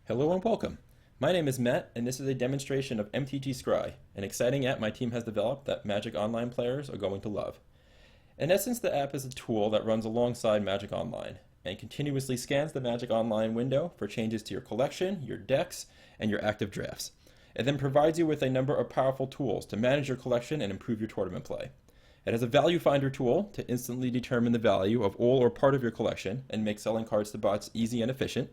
Hello and welcome. My name is Matt, and this is a demonstration of MTG Scry, an exciting app my team has developed that Magic Online players are going to love. In essence, the app is a tool that runs alongside Magic Online and continuously scans the Magic Online window for changes to your collection, your decks, and your active drafts. It then provides you with a number of powerful tools to manage your collection and improve your tournament play. It has a value finder tool to instantly determine the value of all or part of your collection and make selling cards to bots easy and efficient.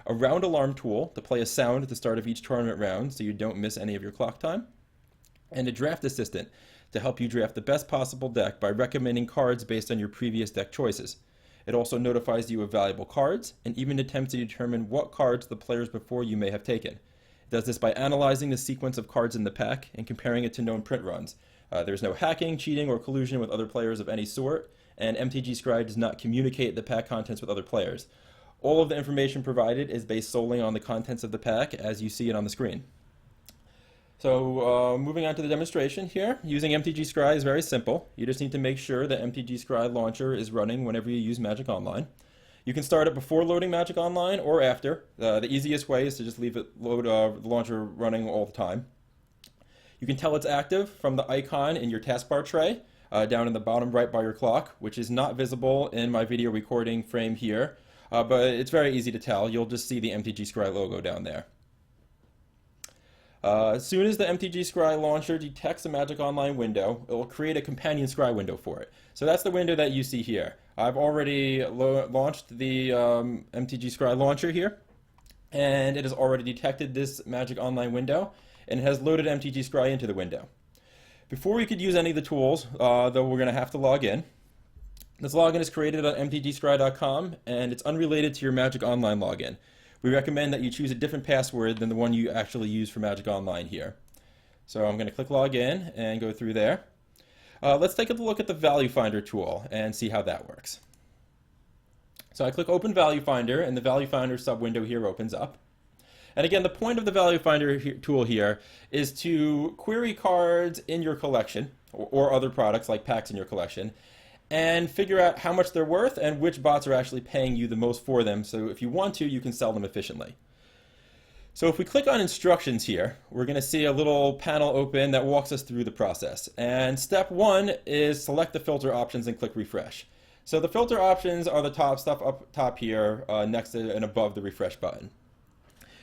A round alarm tool to play a sound at the start of each tournament round so you don't miss any of your clock time, and a draft assistant to help you draft the best possible deck by recommending cards based on your previous deck choices. It also notifies you of valuable cards and even attempts to determine what cards the players before you may have taken. It does this by analyzing the sequence of cards in the pack and comparing it to known print runs. There's no hacking, cheating, or collusion with other players of any sort, and MTG Scry does not communicate the pack contents with other players. All of the information provided is based solely on the contents of the pack as you see it on the screen. So moving on to the demonstration here, using MTG Scry is very simple. You just need to make sure that MTG Scry launcher is running whenever you use Magic Online. You can start it before loading Magic Online or after. The easiest way is to just leave it the launcher running all the time. You can tell it's active from the icon in your taskbar tray down in the bottom right by your clock, which is not visible in my video recording frame here. But it's very easy to tell. You'll just see the MTG Scry logo down there. As soon as the MTG Scry launcher detects a Magic Online window, it will create a companion Scry window for it. So that's the window that you see here. I've already launched the MTG Scry launcher here, and it has already detected this Magic Online window, and it has loaded MTG Scry into the window. Before we could use any of the tools, though, we're going to have to log in. This login is created on mtgscry.com, and it's unrelated to your Magic Online login. We recommend that you choose a different password than the one you actually use for Magic Online here. So I'm going to click Login and go through there. Let's take a look at the Value Finder tool and see how that works. So I click Open Value Finder, and the Value Finder sub-window here opens up. And again, the point of the Value Finder tool here is to query cards in your collection, or other products like packs in your collection, and figure out how much they're worth and which bots are actually paying you the most for them, so if you want to, you can sell them efficiently. So if we click on instructions here, we're going to see a little panel open that walks us through the process. And step one is select the filter options and click refresh. So the filter options are the top stuff up top here next to and above the refresh button.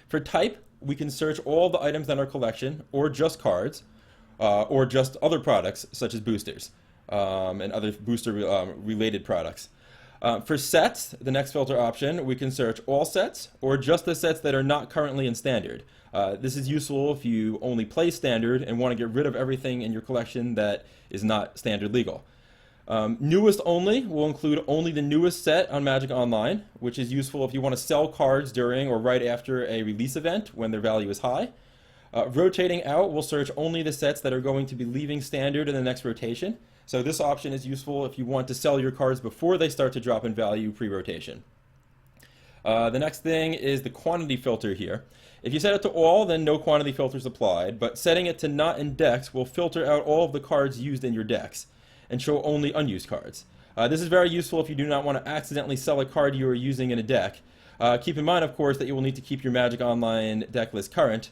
For type, we can search all the items in our collection, or just cards, or just other products such as boosters. And other booster related products. For sets, the next filter option, we can search all sets or just the sets that are not currently in standard. This is useful if you only play standard and want to get rid of everything in your collection that is not standard legal. Newest only will include only the newest set on Magic Online, which is useful if you want to sell cards during or right after a release event when their value is high. Rotating out will search only the sets that are going to be leaving standard in the next rotation. So this option is useful if you want to sell your cards before they start to drop in value pre-rotation. The next thing is the quantity filter here. If you set it to all, then no quantity filters applied, but setting it to not in decks will filter out all of the cards used in your decks and show only unused cards. This is very useful if you do not want to accidentally sell a card you are using in a deck. Keep in mind, of course, that you will need to keep your Magic Online deck list current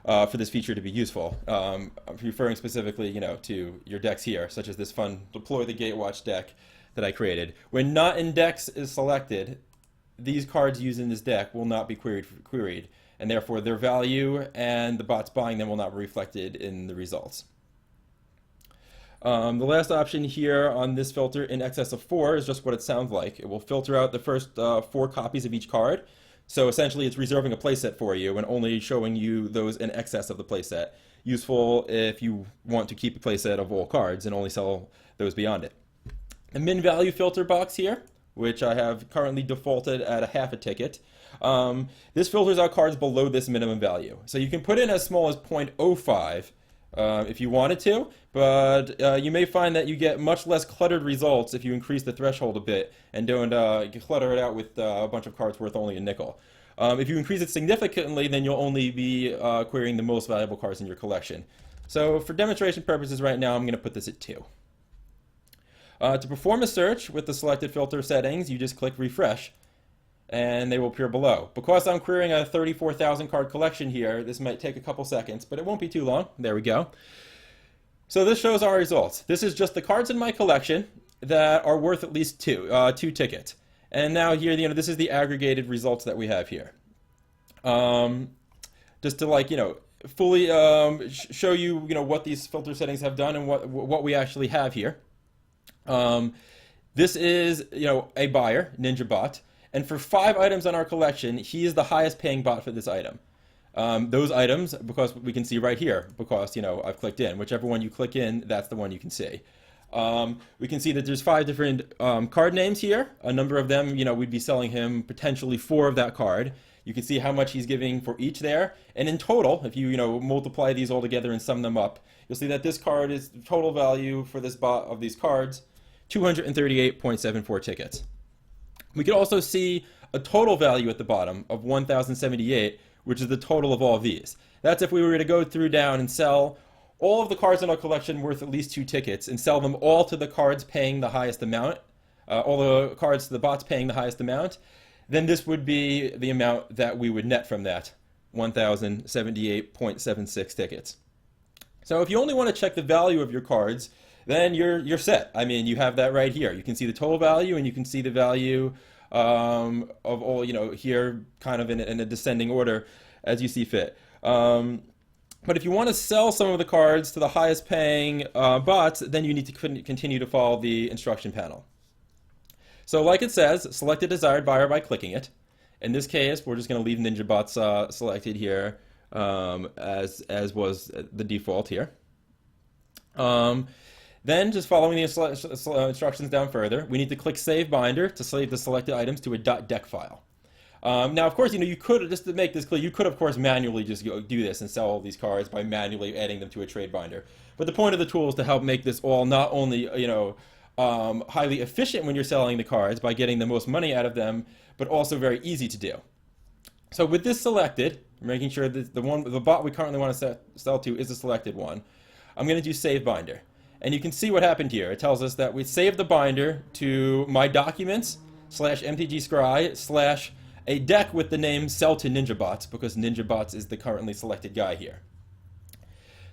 for this feature to be useful. I'm referring specifically, to your decks here, such as this fun Deploy the Gatewatch deck that I created. When not in decks is selected, these cards used in this deck will not be queried, and therefore their value and the bots buying them will not be reflected in the results. The last option here on this filter, in excess of 4, is just what it sounds like. It will filter out the first 4 copies of each card. So essentially it's reserving a playset for you and only showing you those in excess of the playset. Useful if you want to keep a playset of all cards and only sell those beyond it. The min value filter box here, which I have currently defaulted at a half a ticket. This filters out cards below this minimum value. So you can put in as small as 0.05 if you wanted to, but you may find that you get much less cluttered results if you increase the threshold a bit and don't clutter it out with a bunch of cards worth only a nickel. If you increase it significantly, then you'll only be querying the most valuable cards in your collection. So for demonstration purposes right now, I'm going to put this at 2. To perform a search with the selected filter settings, you just click refresh, and they will appear below. Because I'm querying a 34,000 card collection here, this might take a couple seconds, but it won't be too long. There we go. So this shows our results. This is just the cards in my collection that are worth at least two tickets. And now here, this is the aggregated results that we have here. Just to fully show you, what these filter settings have done and what we actually have here. This is, a buyer, NinjaBot, and for 5 items on our collection, he is the highest paying bot for this item. Those items, because we can see right here, because, I've clicked in. Whichever one you click in, that's the one you can see. We can see that there's 5 different card names here. A number of them, we'd be selling him potentially 4 of that card. You can see how much he's giving for each there. And in total, if you, multiply these all together and sum them up, you'll see that this card is the total value for this bot of these cards, 238.74 tickets. We could also see a total value at the bottom of 1,078, which is the total of all of these. That's if we were to go through down and sell all of the cards in our collection worth at least 2 tickets and sell them all to the cards paying the highest amount, all the cards to the bots paying the highest amount, then this would be the amount that we would net from that, 1,078.76 tickets. So if you only want to check the value of your cards, then you're set. I mean, you have that right here. You can see the total value, and you can see the value of all, here kind of in a descending order as you see fit. But if you want to sell some of the cards to the highest paying bots, then you need to continue to follow the instruction panel. So like it says, select a desired buyer by clicking it. In this case, we're just going to leave NinjaBots selected here as was the default here. Then, just following the instructions down further, we need to click Save Binder to save the selected items to a .dec file. Now, of course, you could, just to make this clear, you could, of course, manually just do this and sell all these cards by manually adding them to a trade binder. But the point of the tool is to help make this all not only, highly efficient when you're selling the cards by getting the most money out of them, but also very easy to do. So with this selected, making sure that the bot we currently want to sell to is the selected one, I'm going to do Save Binder. And you can see what happened here. It tells us that we saved the binder to My Documents /MTG Scry / a deck with the name Sell to NinjaBots, because NinjaBots is the currently selected guy here.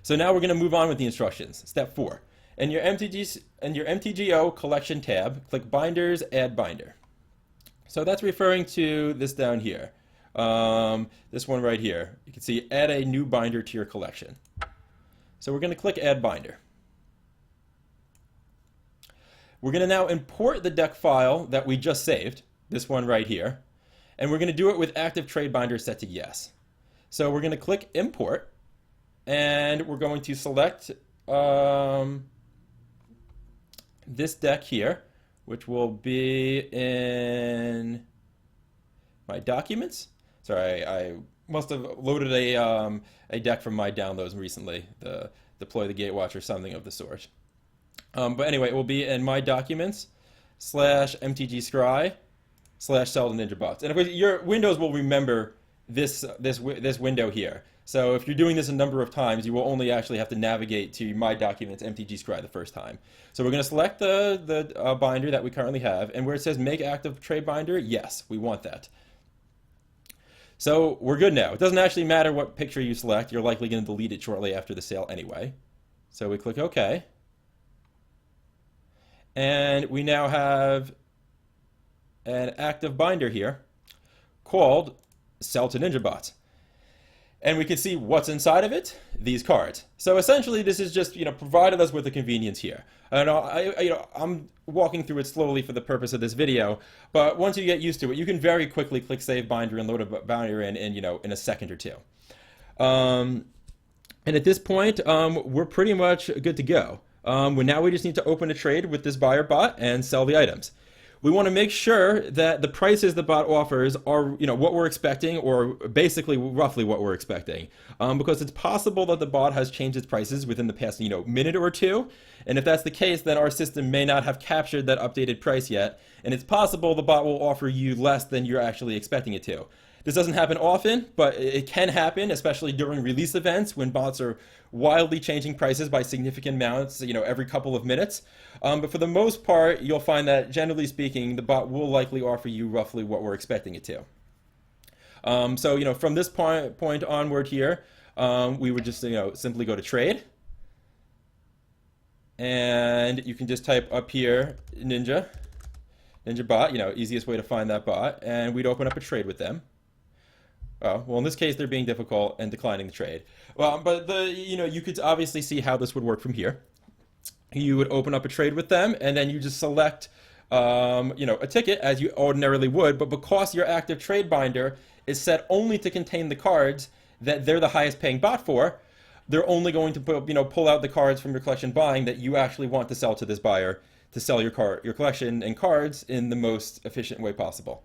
So now we're going to move on with the instructions. Step 4. In your MTGO collection tab, click Binders, Add Binder. So that's referring to this down here. This one right here. You can see Add a new binder to your collection. So we're going to click Add Binder. We're going to now import the deck file that we just saved, this one right here, and we're going to do it with active trade binder set to yes. So we're going to click Import, and we're going to select this deck here, which will be in My Documents. Sorry, I must have loaded a deck from my downloads recently, the Deploy the Gatewatch or something of the sort. But anyway, it will be in My Documents /MTG Scry /Sell to NinjaBots. And of course, your Windows will remember this window here. So if you're doing this a number of times, you will only actually have to navigate to My Documents MTG Scry the first time. So we're going to select the binder that we currently have, and where it says Make Active Trade Binder, yes, we want that. So we're good now. It doesn't actually matter what picture you select. You're likely going to delete it shortly after the sale anyway. So we click OK. And we now have an active binder here called Sell to NinjaBots. And we can see what's inside of it, these cards. So essentially this is just, provided us with a convenience here. And I'm walking through it slowly for the purpose of this video, but once you get used to it, you can very quickly click Save Binder and load a binder in a second or two. And at this point, we're pretty much good to go. Now we just need to open a trade with this buyer bot and sell the items. We want to make sure that the prices the bot offers are, what we're expecting, or basically roughly what we're expecting, because it's possible that the bot has changed its prices within the past, minute or two, and if that's the case, then our system may not have captured that updated price yet, and it's possible the bot will offer you less than you're actually expecting it to. This doesn't happen often, but it can happen, especially during release events when bots are wildly changing prices by significant amounts, every couple of minutes. But for the most part, you'll find that generally speaking, the bot will likely offer you roughly what we're expecting it to. So, from this point onward here, we would just, simply go to trade. And you can just type up here, Ninja bot, easiest way to find that bot. And we'd open up a trade with them. Well, in this case, they're being difficult and declining the trade. Well, but you could obviously see how this would work from here. You would open up a trade with them, and then you just select, a ticket as you ordinarily would. But because your active trade binder is set only to contain the cards that they're the highest paying bot for, they're only going to pull out the cards from your collection buying that you actually want to sell to this buyer to sell your collection and cards in the most efficient way possible.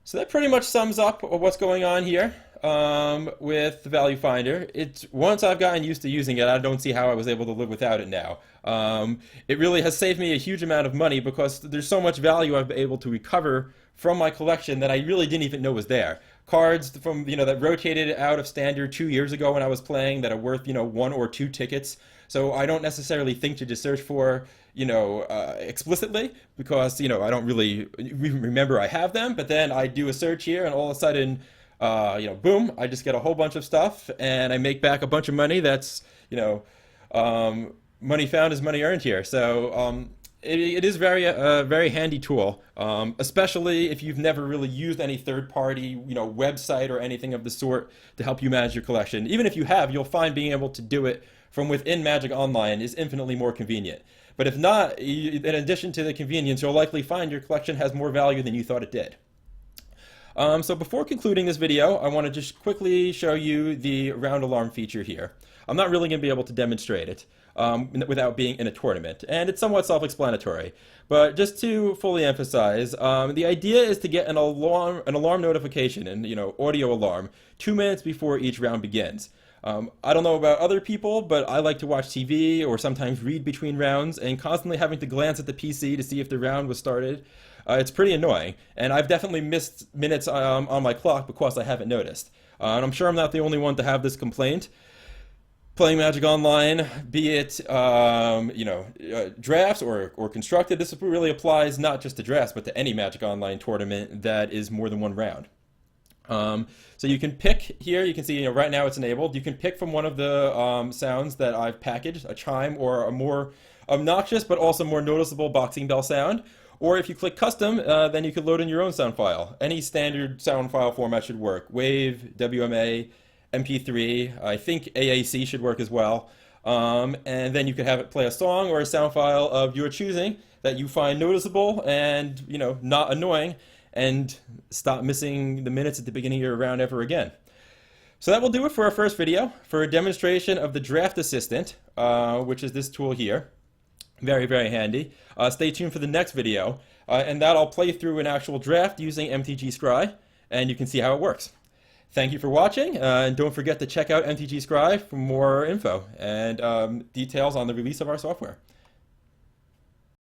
So that pretty much sums up what's going on here with the Value Finder. Once I've gotten used to using it, I don't see how I was able to live without it now. It really has saved me a huge amount of money because there's so much value I've been able to recover from my collection that I really didn't even know was there. Cards from that rotated out of standard 2 years ago when I was playing that are worth 1 or 2 tickets. So I don't necessarily think to just search for explicitly because I don't really remember I have them. But then I do a search here, and all of a sudden, boom! I just get a whole bunch of stuff, and I make back a bunch of money. That's money found is money earned here. So it is very handy tool, especially if you've never really used any third-party website or anything of the sort to help you manage your collection. Even if you have, you'll find being able to do it from within Magic Online is infinitely more convenient. But if not, in addition to the convenience, you'll likely find your collection has more value than you thought it did. So before concluding this video, I want to just quickly show you the round alarm feature here. I'm not really going to be able to demonstrate it without being in a tournament, and it's somewhat self-explanatory. But just to fully emphasize, the idea is to get an alarm notification, and audio alarm, 2 minutes before each round begins. I don't know about other people, but I like to watch TV or sometimes read between rounds, and constantly having to glance at the PC to see if the round was started. It's pretty annoying, and I've definitely missed minutes on my clock because I haven't noticed. And I'm sure I'm not the only one to have this complaint. Playing Magic Online, be it drafts or constructed, this really applies not just to drafts, but to any Magic Online tournament that is more than one round. So you can pick here, you can see right now it's enabled. You can pick from one of the sounds that I've packaged, a chime or a more obnoxious but also more noticeable boxing bell sound. Or if you click custom, then you could load in your own sound file. Any standard sound file format should work. WAV, WMA, MP3, I think AAC should work as well. And then you could have it play a song or a sound file of your choosing that you find noticeable and not annoying, and stop missing the minutes at the beginning of your round ever again. So that will do it for our first video for a demonstration of the Draft Assistant, which is this tool here. Very, very handy. Stay tuned for the next video, and that I'll play through an actual draft using MTG Scry, and you can see how it works. Thank you for watching, and don't forget to check out MTG Scry for more info and details on the release of our software.